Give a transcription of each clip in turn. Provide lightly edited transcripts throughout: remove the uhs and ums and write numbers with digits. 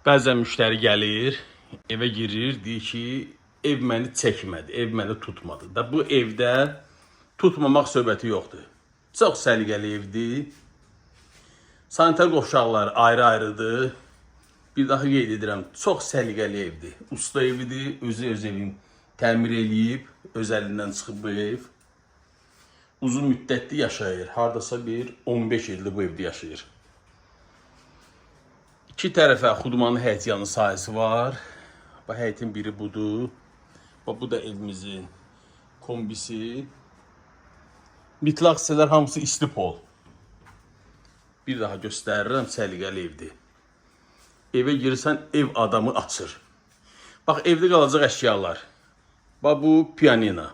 Bəzən müştəri gəlir, evə girir, deyir ki, ev məni çəkmədi, ev məni tutmadı. Da bu evdə tutmamaq söhbəti yoxdur. Çox səliqəli evdir. Sanitar qovşaqları ayrı-ayrıdır. Bir daha qeyd edirəm, çox səliqəli evdir. Usta evidir, özü öz evini təmir eləyib, öz əlindən çıxıb bu ev. Uzun müddətli yaşayır, hardasa bir 15 ildir bu evdə yaşayır. İki tərəfə Xudmanın həyətyanı sahəsi var. Bu həyətin biri budur. Bu da evimizin kombisi. Mütləq hissələr hamısı isti pol. Bir daha göstərirəm, səliqəli evdir. Evə girirsən, ev adamı açır. Bax, evdə qalacaq əşyalar. Bax, bu pianino.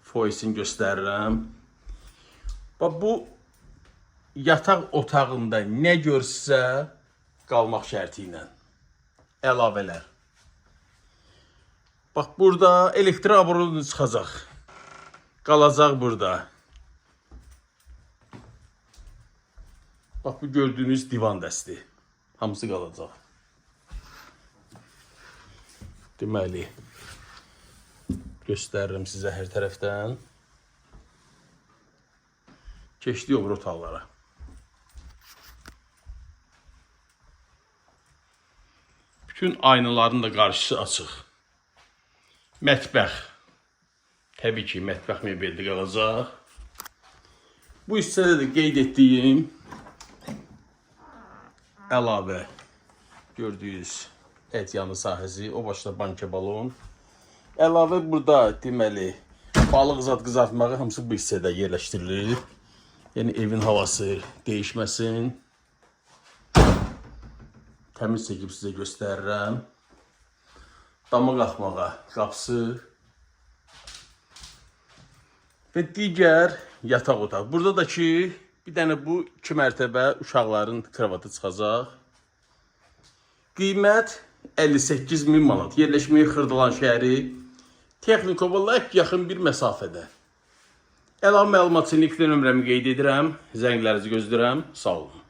Foyesini göstərirəm. Bax, bu yataq otağında nə görsə qalmaq şərti ilə. Əlavələr. Bax, burada elektrik aborudu çıxacaq. Qalacaq burada. Bax, bu gördüyünüz divan dəsti. Hamısı qalacaq. Deməli, göstərirəm sizə hər tərəfdən. Keçdik öbür otaqlara. Bütün aynaların da qarşısı açıq. Mətbəx. Təbii ki, mətbəx mebeldə qalacaq. Bu hissədə də qeyd etdiyim əlavə gördüyünüz həyətyanı sahəsi, o başda banka balon. Əlavə burada deməli balıq zad qızartmağı hamısı bu hissədə yerləşdirilir. Yəni evin havası dəyişməsin. Təmiz çəkib sizə göstərirəm. Dama qalxmağa qapısı və digər yataq otağı. Burada da ki, bir dənə bu 2 mərtəbə uşaqların kravatı çıxacaq. Qiymət 58.000 manat. Yerləşməyi Xırdalan şəhəri texniko lap yaxın bir məsafədə. Əlavə məlumat üçün nömrəmi qeyd edirəm. Zənglərinizi gözləyirəm. Sağ olun.